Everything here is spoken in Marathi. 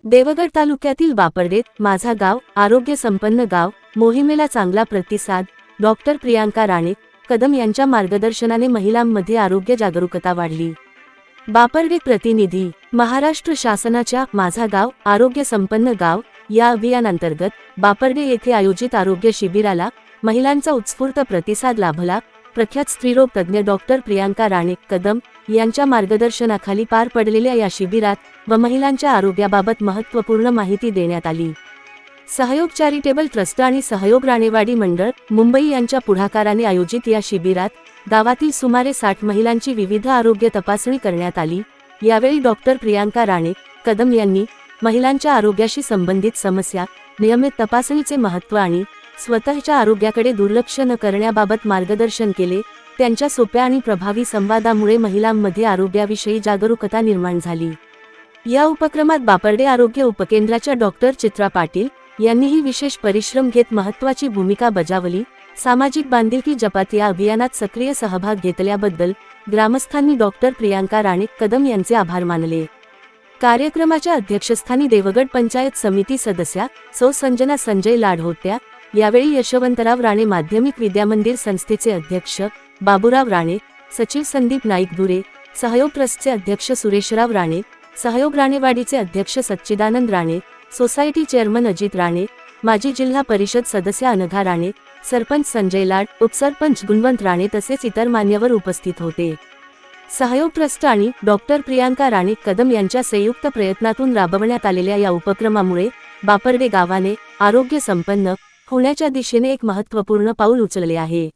देवगड तालुक्यातील बापर्डेत माझा गाव आरोग्य संपन्न गाव मोहिमेला चांगला प्रतिसाद। डॉक्टर प्रियांका राणे कदम यांच्या मार्गदर्शनाने महिलांमध्ये आरोग्य जागरूकता वाढली। बापर्डे प्रतिनिधी। महाराष्ट्र शासनाच्या माझा गाव आरोग्य संपन्न गाव या अभियानांतर्गत बापर्डे येथे आयोजित आरोग्य शिबिराला महिलांचा उत्स्फूर्त प्रतिसाद लाभला। प्रख्यात स्त्रीरोग तज्ञ डॉक्टर प्रियांका राणे कदम यांच्या मार्गदर्शनाखाली पार पडलेल्या या शिबिरात व महिलांच्या आरोग्याबाबत महत्त्वपूर्ण माहिती देण्यात आली। सहयोग चॅरिटेबल ट्रस्ट आणि सहयोग राणेवाडी मंडळ मुंबई यांच्या पुढाकाराने आयोजित या शिबिरात गावातील सुमारे 60 महिलांची विविध आरोग्य तपासणी करण्यात आली। यावेळी डॉक्टर प्रियांका राणे कदम यांनी महिलांच्या आरोग्याशी संबंधित समस्या, नियमित तपासणीचे महत्त्व आणि स्वतःच्या आरोग्याकडे दुर्लक्ष न करण्याबाबत मार्गदर्शन केले। त्यांच्या सोप्या आणि प्रभावी संवादामुळे महिलांमध्ये आरोग्याविषयी जागरूकता निर्माण झाली। या उपक्रमात बापर्डे आरोग्य उपकेंद्राच्या डॉक्टर चित्रा पाटील यांनीही विशेष परिश्रम घेत महत्त्वाची भूमिका बजावली। सामाजिक बांधिलकी जपात या अभियानात सक्रिय सहभाग घेतल्याबद्दल ग्रामस्थांनी डॉक्टर प्रियांका राणे कदम यांचे आभार मानले। कार्यक्रमाच्या अध्यक्षस्थानी देवगड पंचायत समिती सदस्या सौ संजना संजय लाड होत्या। यावेळी यशवंतराव राणे माध्यमिक विद्यामंदिर संस्थेचे अध्यक्ष बाबूराव राणे, सचिव संदीप नाईक दुरे, सहयोग ट्रस्टचे अध्यक्ष सुरेशराव राणे, सहयोग राणेवाडीचे अध्यक्ष सच्चिदानंद राणे, सोसायटी चेअरमन अजित राणे, माजी जिल्हा परिषद सदस्य अनघा राणे, सरपंच संजय लाड, उपसरपंच गुणवंत राणे तसेच इतर मान्यवर उपस्थित होते। सहयोग ट्रस्ट आणि डॉक्टर प्रियांका राणे कदम यांच्या संयुक्त प्रयत्नातून राबवण्यात आलेल्या या उपक्रमामुळे बापर्डे गावाने आरोग्य संपन्न होण्याच्या दिशेने एक महत्त्वपूर्ण पाऊल उचलले आहे।